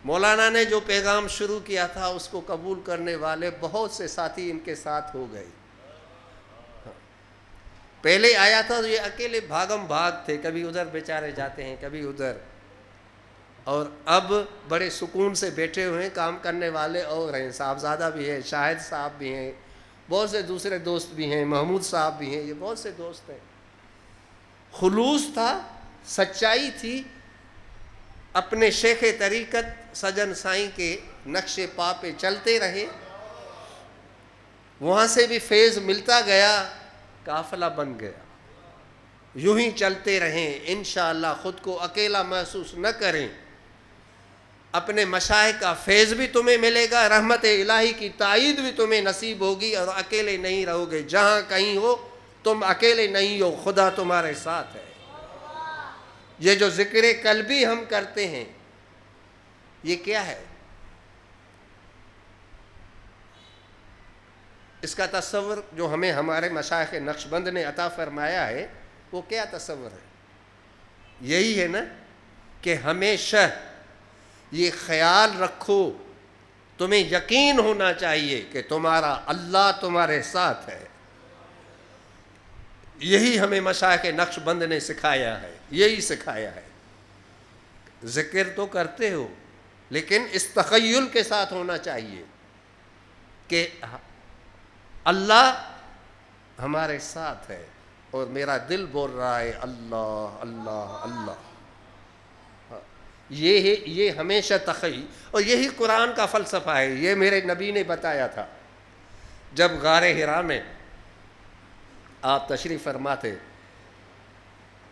مولانا نے جو پیغام شروع کیا تھا اس کو قبول کرنے والے بہت سے ساتھی ان کے ساتھ ہو گئے. پہلے آیا تھا تو یہ اکیلے بھاگم بھاگ تھے، کبھی ادھر بیچارے جاتے ہیں کبھی ادھر. اور اب بڑے سکون سے بیٹھے ہوئے ہیں. کام کرنے والے اور ہیں، صاحبزادہ بھی ہیں، شاہد صاحب بھی ہیں، بہت سے دوسرے دوست بھی ہیں، محمود صاحب بھی ہیں. یہ بہت سے دوست ہیں. خلوص تھا، سچائی تھی. اپنے شیخ طریقت سجن سائیں کے نقش پا پہ چلتے رہے. وہاں سے بھی فیض ملتا گیا، قافلہ بن گیا. یوں ہی چلتے رہیں. انشاءاللہ خود کو اکیلا محسوس نہ کریں. اپنے مشائخ کا فیض بھی تمہیں ملے گا، رحمت الہی کی تائید بھی تمہیں نصیب ہوگی، اور اکیلے نہیں رہو گے. جہاں کہیں ہو تم اکیلے نہیں ہو، خدا تمہارے ساتھ ہے. یہ جو ذکر قلبی ہم کرتے ہیں یہ کیا ہے؟ اس کا تصور جو ہمیں ہمارے مشائخ نقشبند نے عطا فرمایا ہے وہ کیا تصور ہے؟ یہی ہے نا کہ ہمیشہ یہ خیال رکھو، تمہیں یقین ہونا چاہیے کہ تمہارا اللہ تمہارے ساتھ ہے. یہی ہمیں مشائخ نقشبند نے سکھایا ہے، یہی سکھایا ہے. ذکر تو کرتے ہو لیکن اس تخیل کے ساتھ ہونا چاہیے کہ اللہ ہمارے ساتھ ہے اور میرا دل بول رہا ہے اللہ اللہ اللہ. یہ ہمیشہ تخیل، اور یہی قرآن کا فلسفہ ہے. یہ میرے نبی نے بتایا تھا جب غار حرا میں آپ تشریف فرما تھے،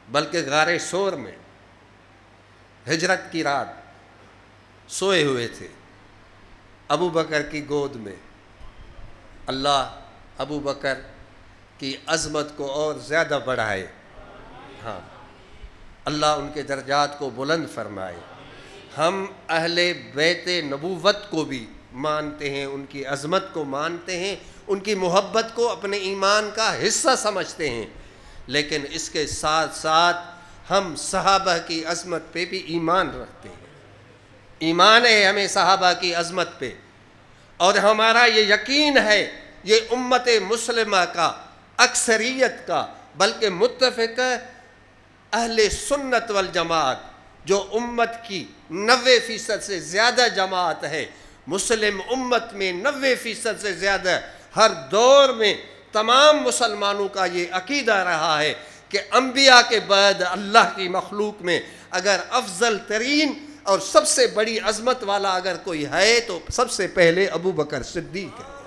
بلکہ غار سور میں ہجرت کی رات سوئے ہوئے تھے ابو بکر کی گود میں. اللہ ابو بکر کی عظمت کو اور زیادہ بڑھائے. ہاں، اللہ ان کے درجات کو بلند فرمائے. ہم اہل بیت نبوت کو بھی مانتے ہیں، ان کی عظمت کو مانتے ہیں، ان کی محبت کو اپنے ایمان کا حصہ سمجھتے ہیں. لیکن اس کے ساتھ ساتھ ہم صحابہ کی عظمت پہ بھی ایمان رکھتے ہیں. ایمان ہے ہمیں صحابہ کی عظمت پہ، اور ہمارا یہ یقین ہے یہ امت مسلمہ کا، اکثریت کا، بلکہ متفق اہل سنت والجماعت جو امت کی 90% سے زیادہ جماعت ہے، مسلم امت میں 90% سے زیادہ، ہر دور میں تمام مسلمانوں کا یہ عقیدہ رہا ہے کہ انبیاء کے بعد اللہ کی مخلوق میں اگر افضل ترین اور سب سے بڑی عظمت والا اگر کوئی ہے تو سب سے پہلے ابو بکر صدیق ہے،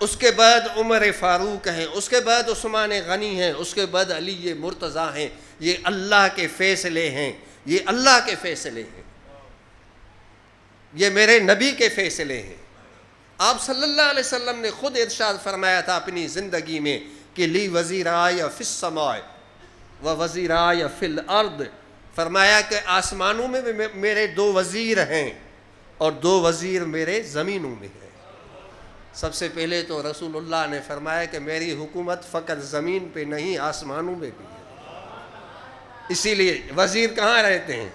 اس کے بعد عمر فاروق ہیں، اس کے بعد عثمان غنی ہیں، اس کے بعد علی مرتضیٰ ہیں. یہ اللہ کے فیصلے ہیں، یہ اللہ کے فیصلے ہیں، یہ میرے نبی کے فیصلے ہیں. آپ صلی اللہ علیہ وسلم نے خود ارشاد فرمایا تھا اپنی زندگی میں کہ لی وزیرائے فی السماء و وزیرائے فی الارض. فرمایا کہ آسمانوں میں میرے 2 وزیر ہیں اور 2 وزیر میرے زمینوں میں ہیں. سب سے پہلے تو رسول اللہ نے فرمایا کہ میری حکومت فقط زمین پہ نہیں آسمانوں میں بھی ہے. اسی لیے وزیر کہاں رہتے ہیں؟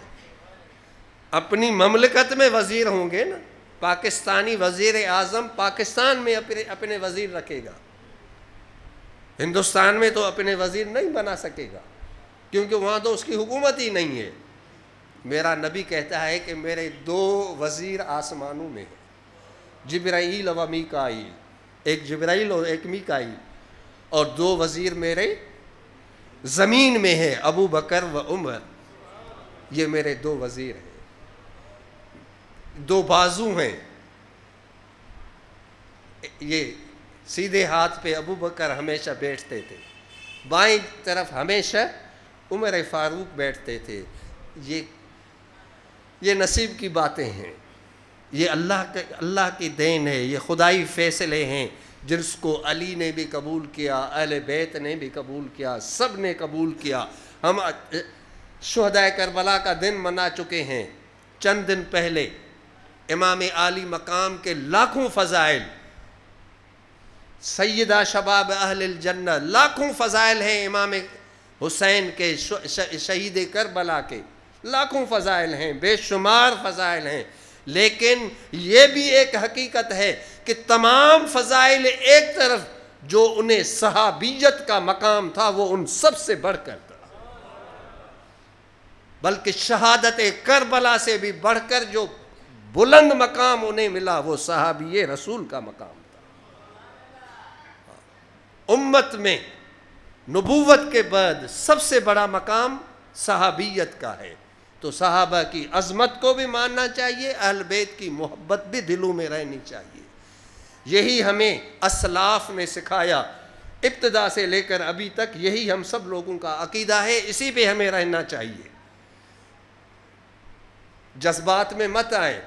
اپنی مملکت میں وزیر ہوں گے نا. پاکستانی وزیر اعظم پاکستان میں اپنے وزیر رکھے گا، ہندوستان میں تو اپنے وزیر نہیں بنا سکے گا کیونکہ وہاں تو اس کی حکومت ہی نہیں ہے. میرا نبی کہتا ہے کہ میرے 2 وزیر آسمانوں میں ہیں، جبرائیل و میکائیل، ایک جبرائیل اور ایک میکائیل، اور 2 وزیر میرے زمین میں ہیں، ابو بکر و عمر. یہ میرے 2 وزیر ہیں. 2 بازو ہیں. یہ سیدھے ہاتھ پہ ابو بکر ہمیشہ بیٹھتے تھے، بائیں طرف ہمیشہ عمر فاروق بیٹھتے تھے. یہ نصیب کی باتیں ہیں، یہ اللہ کی دین ہے، یہ خدائی فیصلے ہیں جس کو علی نے بھی قبول کیا، اہل بیت نے بھی قبول کیا، سب نے قبول کیا۔ ہم شہدائے کربلا کا دن منا چکے ہیں۔ چند دن پہلے امام عالی مقام کے لاکھوں فضائل، سیدہ شباب اہل الجنہ، لاکھوں فضائل ہیں امام حسین کے، شہید کربلا کے لاکھوں فضائل ہیں، بے شمار فضائل ہیں۔ لیکن یہ بھی ایک حقیقت ہے کہ تمام فضائل ایک طرف، جو انہیں صحابیت کا مقام تھا وہ ان سب سے بڑھ کر تھا، بلکہ شہادت کربلا سے بھی بڑھ کر جو بلند مقام انہیں ملا وہ صحابی رسول کا مقام تھا۔ امت میں نبوت کے بعد سب سے بڑا مقام صحابیت کا ہے، تو صحابہ کی عظمت کو بھی ماننا چاہیے، اہل بیت کی محبت بھی دلوں میں رہنی چاہیے۔ یہی ہمیں اسلاف نے سکھایا، ابتدا سے لے کر ابھی تک یہی ہم سب لوگوں کا عقیدہ ہے، اسی پہ ہمیں رہنا چاہیے۔ جذبات میں مت آئیں،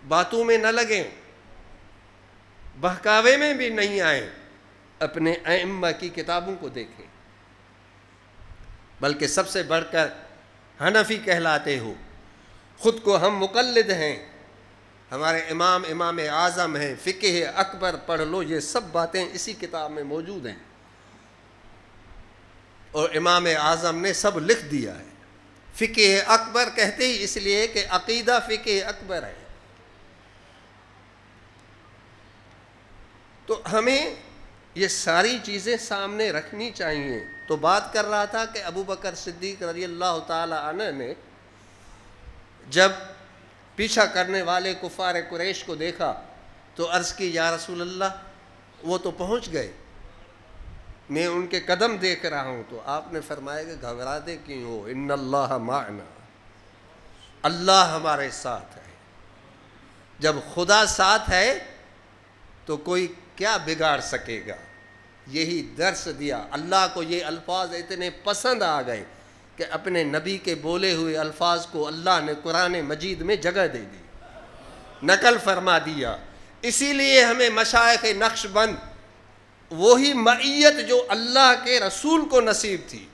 باتوں میں نہ لگیں، بہکاوے میں بھی نہیں آئیں، اپنے ائمہ کی کتابوں کو دیکھیں۔ بلکہ سب سے بڑھ کر حنفی کہلاتے ہو، خود کو ہم مقلد ہیں، ہمارے امام اعظم ہیں، فقہ اکبر پڑھ لو، یہ سب باتیں اسی کتاب میں موجود ہیں، اور امام اعظم نے سب لکھ دیا ہے۔ فقہ اکبر کہتے ہی اس لیے کہ عقیدہ فقہ اکبر ہے۔ تو ہمیں یہ ساری چیزیں سامنے رکھنی چاہیے۔ تو بات کر رہا تھا کہ ابو بکر صدیق رضی اللہ تعالی عنہ نے جب پیچھا کرنے والے کفار قریش کو دیکھا تو عرض کی، یا رسول اللہ وہ تو پہنچ گئے، میں ان کے قدم دیکھ رہا ہوں۔ تو آپ نے فرمایا کہ گھبراتے کیوں ہو، ان اللہ معنا، اللہ ہمارے ساتھ ہے۔ جب خدا ساتھ ہے تو کوئی کیا بگاڑ سکے گا؟ یہی درس دیا۔ اللہ کو یہ الفاظ اتنے پسند آ گئے کہ اپنے نبی کے بولے ہوئے الفاظ کو اللہ نے قرآن مجید میں جگہ دے دی، نقل فرما دیا۔ اسی لیے ہمیں مشائخ نقش بند وہی معیت جو اللہ کے رسول کو نصیب تھی،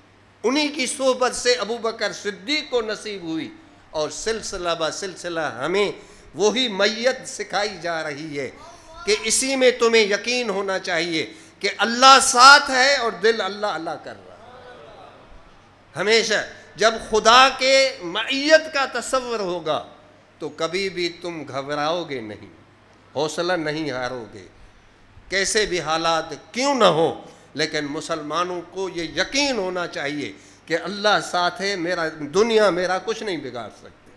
انہی کی صحبت سے ابو بکر صدیق کو نصیب ہوئی، اور سلسلہ بہ سلسلہ ہمیں وہی معیت سکھائی جا رہی ہے کہ اسی میں تمہیں یقین ہونا چاہیے کہ اللہ ساتھ ہے اور دل اللہ اللہ کر رہا ہے۔ ہمیشہ جب خدا کے معیت کا تصور ہوگا تو کبھی بھی تم گھبراؤ گے نہیں، حوصلہ نہیں ہارو گے، کیسے بھی حالات کیوں نہ ہو، لیکن مسلمانوں کو یہ یقین ہونا چاہیے کہ اللہ ساتھ ہے، دنیا میرا کچھ نہیں بگاڑ سکتی۔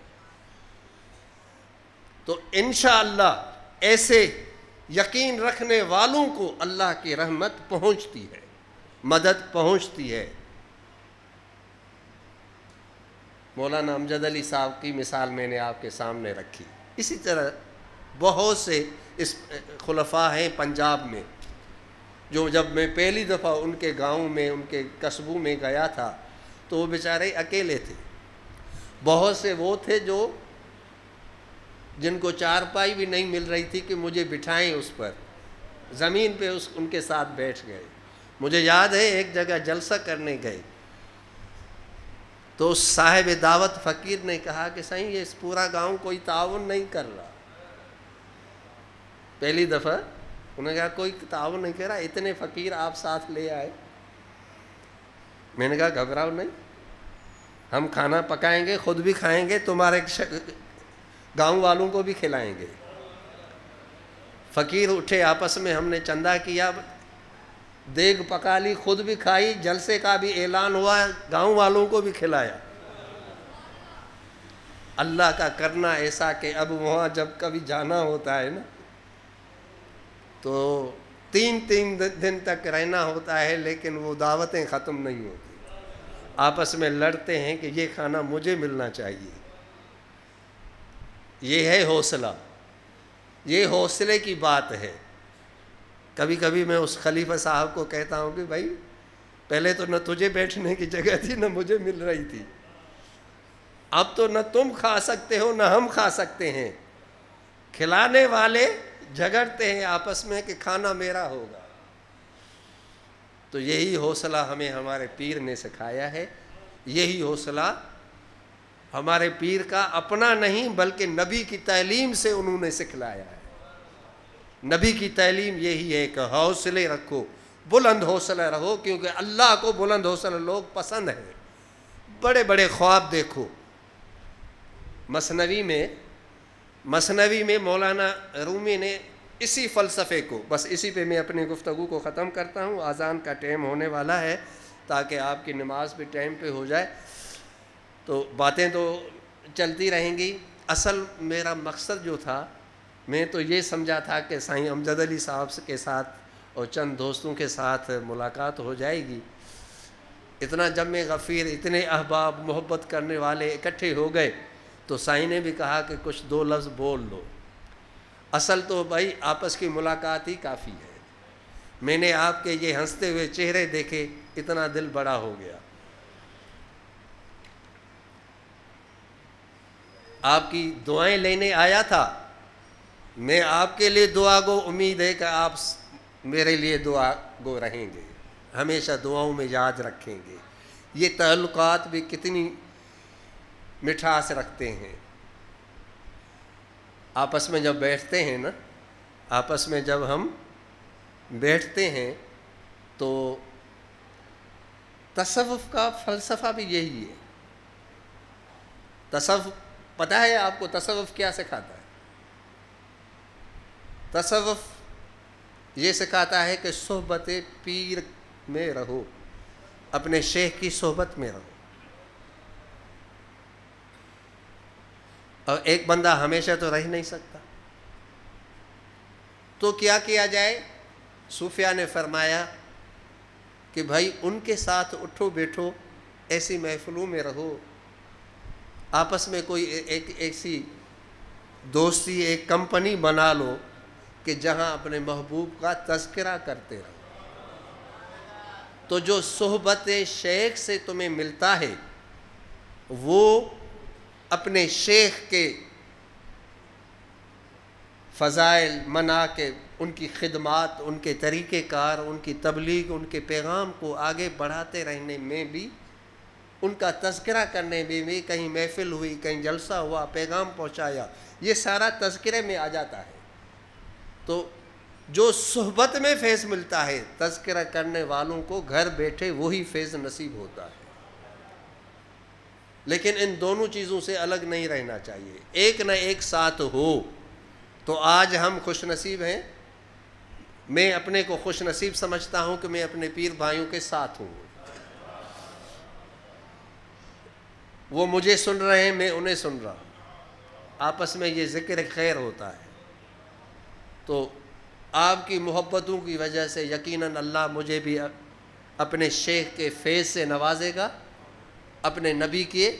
تو انشاءاللہ ایسے یقین رکھنے والوں کو اللہ کی رحمت پہنچتی ہے، مدد پہنچتی ہے۔ مولانا امجد علی صاحب کی مثال میں نے آپ کے سامنے رکھی، اسی طرح بہت سے اس خلفاء ہیں پنجاب میں، جو جب میں پہلی دفعہ ان کے گاؤں میں، ان کے قصبوں میں گیا تھا تو وہ بیچارے اکیلے تھے۔ بہت سے وہ تھے جن کو چارپائی بھی نہیں مل رہی تھی کہ مجھے بٹھائیں، اس پر زمین پہ ان کے ساتھ بیٹھ گئے۔ مجھے یاد ہے ایک جگہ جلسہ کرنے گئے تو اس صاحب دعوت فقیر نے کہا کہ صحیح یہ اس پورا گاؤں کوئی تعاون نہیں کر رہا۔ پہلی دفعہ انہوں نے کہا کوئی تعاون نہیں کر رہا، اتنے فقیر آپ ساتھ لے آئے۔ میں نے کہا گھبراؤ نہیں، ہم کھانا پکائیں گے، خود بھی کھائیں گے، تمہارے گاؤں والوں کو بھی کھلائیں گے۔ فقیر اٹھے، آپس میں ہم نے چندہ کیا، دیگ پکا لی، خود بھی کھائی، جلسے کا بھی اعلان ہوا، گاؤں والوں کو بھی کھلایا۔ اللہ کا کرنا ایسا کہ اب وہاں جب کبھی جانا ہوتا ہے نا تو 3 دن تک رہنا ہوتا ہے، لیکن وہ دعوتیں ختم نہیں ہوتی، آپس میں لڑتے ہیں کہ یہ کھانا مجھے ملنا چاہیے۔ یہ ہے حوصلہ، یہ حوصلے کی بات ہے۔ کبھی کبھی میں اس خلیفہ صاحب کو کہتا ہوں کہ بھائی پہلے تو نہ تجھے بیٹھنے کی جگہ تھی نہ مجھے مل رہی تھی، اب تو نہ تم کھا سکتے ہو نہ ہم کھا سکتے ہیں، کھلانے والے جھگڑتے ہیں آپس میں کہ کھانا میرا ہوگا. تو یہی حوصلہ ہمیں ہمارے پیر نے سکھایا ہے. یہی حوصلہ ہمارے پیر کا اپنا نہیں بلکہ نبی کی تعلیم سے انہوں نے سکھلایا ہے. نبی کی تعلیم یہی ہے کہ حوصلے رکھو, بلند حوصلہ رہو, کیونکہ اللہ کو بلند حوصلہ لوگ پسند ہیں. بڑے بڑے خواب دیکھو. مثنوی میں مولانا رومی نے اسی فلسفے کو, بس اسی پہ میں اپنی گفتگو کو ختم کرتا ہوں. اذان کا ٹائم ہونے والا ہے تاکہ آپ کی نماز بھی ٹائم پہ ہو جائے. تو باتیں تو چلتی رہیں گی. اصل میرا مقصد جو تھا, میں تو یہ سمجھا تھا کہ سائیں امجد علی صاحب کے ساتھ اور چند دوستوں کے ساتھ ملاقات ہو جائے گی. اتنا جمع غفیر, اتنے احباب محبت کرنے والے اکٹھے ہو گئے تو سائیں نے بھی کہا کہ کچھ دو لفظ بول لو. اصل تو بھائی آپس کی ملاقات ہی کافی ہے. میں نے آپ کے یہ ہنستے ہوئے چہرے دیکھے, اتنا دل بڑا ہو گیا. آپ کی دعائیں لینے آیا تھا. میں آپ کے لیے دعا گو, امید ہے کہ آپ میرے لیے دعا گو رہیں گے, ہمیشہ دعاؤں میں یاد رکھیں گے. یہ تعلقات بھی کتنی مٹھاس رکھتے ہیں. آپس میں جب بیٹھتے ہیں نا, آپس میں جب ہم بیٹھتے ہیں تو تصوف کا فلسفہ بھی یہی ہے. تصوف پتہ ہے آپ کو تصوف کیا سکھاتا ہے؟ تصوف یہ سکھاتا ہے کہ صحبت پیر میں رہو, اپنے شیخ کی صحبت میں رہو. اور ایک بندہ ہمیشہ تو رہ نہیں سکتا, تو کیا کیا جائے؟ صوفیاء نے فرمایا کہ بھائی ان کے ساتھ اٹھو بیٹھو, ایسی محفلوں میں رہو, آپس میں کوئی ایک ایسی دوستی, ایک کمپنی بنا لو کہ جہاں اپنے محبوب کا تذکرہ کرتے رہو. تو جو صحبت شیخ سے تمہیں ملتا ہے وہ اپنے شیخ کے فضائل, مناقب, ان کی خدمات, ان کے طریقہ کار, ان کی تبلیغ, ان کے پیغام کو آگے بڑھاتے رہنے میں بھی, ان کا تذکرہ کرنے میں بھی, کہیں محفل ہوئی, کہیں جلسہ ہوا, پیغام پہنچایا, یہ سارا تذکرے میں آ جاتا ہے. تو جو صحبت میں فیض ملتا ہے, تذکرہ کرنے والوں کو گھر بیٹھے وہی فیض نصیب ہوتا ہے. لیکن ان دونوں چیزوں سے الگ نہیں رہنا چاہیے, ایک نہ ایک ساتھ ہو. تو آج ہم خوش نصیب ہیں. میں اپنے کو خوش نصیب سمجھتا ہوں کہ میں اپنے پیر بھائیوں کے ساتھ ہوں. وہ مجھے سن رہے ہیں, میں انہیں سن رہا ہوں, آپس میں یہ ذکر خیر ہوتا ہے. تو آپ کی محبتوں کی وجہ سے یقیناً اللہ مجھے بھی اپنے شیخ کے فیض سے نوازے گا, اپنے نبی کے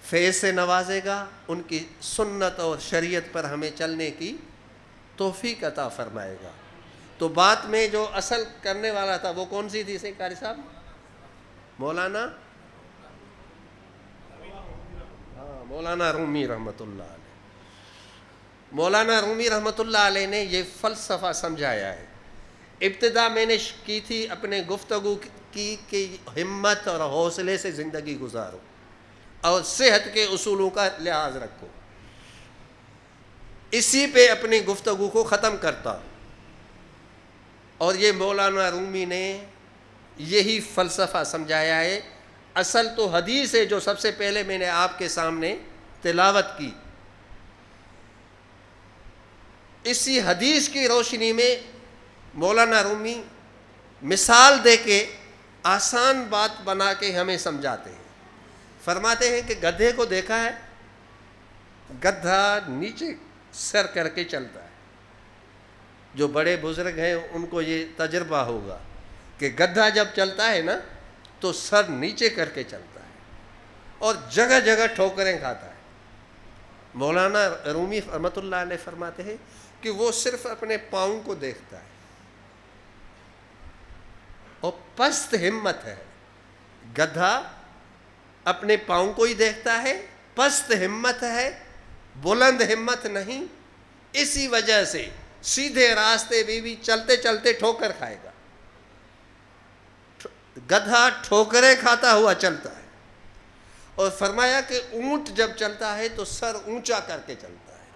فیض سے نوازے گا, ان کی سنت اور شریعت پر ہمیں چلنے کی توفیق عطا فرمائے گا. تو بات میں جو اصل کرنے والا تھا وہ کون سی تھی سے قاری صاحب؟ مولانا رومی رحمۃ اللہ علیہ. مولانا رومی رحمۃ اللہ علیہ نے یہ فلسفہ سمجھایا ہے. ابتدا میں نے کی تھی اپنے گفتگو کی کہ ہمت اور حوصلے سے زندگی گزارو اور صحت کے اصولوں کا لحاظ رکھو. اسی پہ اپنی گفتگو کو ختم کرتا. اور یہ مولانا رومی نے یہی فلسفہ سمجھایا ہے. اصل تو حدیث ہے جو سب سے پہلے میں نے آپ کے سامنے تلاوت کی. اسی حدیث کی روشنی میں مولانا رومی مثال دے کے آسان بات بنا کے ہمیں سمجھاتے ہیں. فرماتے ہیں کہ گدھے کو دیکھا ہے, گدھا نیچے سر کر کے چلتا ہے. جو بڑے بزرگ ہیں ان کو یہ تجربہ ہوگا کہ گدھا جب چلتا ہے نا تو سر نیچے کر کے چلتا ہے اور جگہ جگہ ٹھوکریں کھاتا ہے. مولانا رومی رحمۃ اللہ علیہ فرماتے ہیں کہ وہ صرف اپنے پاؤں کو دیکھتا ہے اور پست ہمت ہے. گدھا اپنے پاؤں کو ہی دیکھتا ہے, پست ہمت ہے, بلند ہمت نہیں، اسی وجہ سے سیدھے راستے میں بھی چلتے چلتے ٹھوکر کھائے گا. گدھا ٹھوکریں کھاتا ہوا چلتا ہے. اور فرمایا کہ اونٹ جب چلتا ہے تو سر اونچا کر کے چلتا ہے،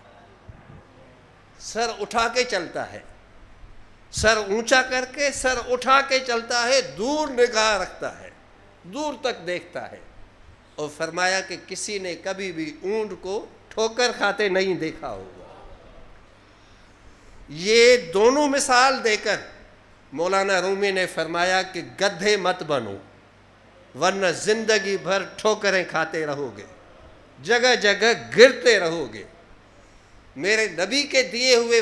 سر اٹھا کے چلتا ہے، سر اونچا کر کے سر اٹھا کے چلتا ہے، دور نگاہ رکھتا ہے، دور تک دیکھتا ہے. اور فرمایا کہ کسی نے کبھی بھی اونٹ کو ٹھوکر کھاتے نہیں دیکھا ہوگا. یہ دونوں مثال دے کر مولانا رومی نے فرمایا کہ گدھے مت بنو، ورنہ زندگی بھر ٹھوکریں کھاتے رہو گے، جگہ جگہ گرتے رہو گے. میرے نبی کے دیے ہوئے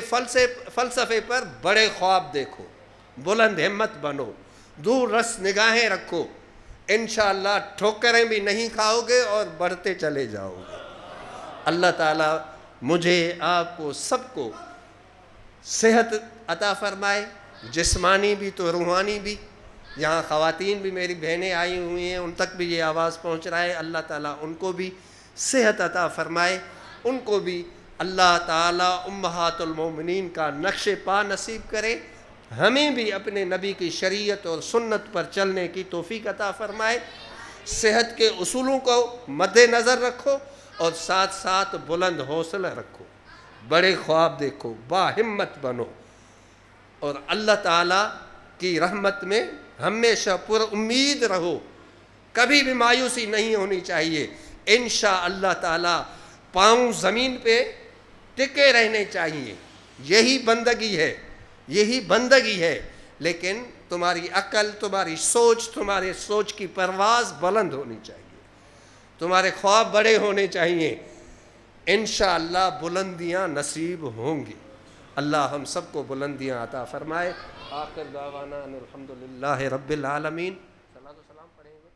فلسفے پر بڑے خواب دیکھو، بلند ہمت بنو، دور رس نگاہیں رکھو، انشاءاللہ ٹھوکریں بھی نہیں کھاؤ گے اور بڑھتے چلے جاؤ گے. اللہ تعالیٰ مجھے آپ کو سب کو صحت عطا فرمائے، جسمانی بھی تو روحانی بھی. یہاں خواتین بھی میری بہنیں آئی ہوئی ہیں، ان تک بھی یہ آواز پہنچ رہا ہے. اللہ تعالیٰ ان کو بھی صحت عطا فرمائے، ان کو بھی اللہ تعالیٰ امہات المومنین کا نقش پا نصیب کرے. ہمیں بھی اپنے نبی کی شریعت اور سنت پر چلنے کی توفیق عطا فرمائے. صحت کے اصولوں کو مد نظر رکھو اور ساتھ ساتھ بلند حوصلہ رکھو، بڑے خواب دیکھو، با ہمت بنو، اور اللہ تعالیٰ کی رحمت میں ہمیشہ پر امید رہو. کبھی بھی مایوسی نہیں ہونی چاہیے. انشاءاللہ تعالیٰ پاؤں زمین پہ ٹکے رہنے چاہیے. یہی بندگی ہے، یہی بندگی ہے. لیکن تمہاری عقل، تمہاری سوچ، تمہارے سوچ کی پرواز بلند ہونی چاہیے، تمہارے خواب بڑے ہونے چاہیے. انشاءاللہ بلندیاں نصیب ہوں گی. اللہ ہم سب کو بلندیاں عطا فرمائے. آخر دعوانا ان الحمدللہ رب العالمین. صلاۃ و سلام پڑھیں گے.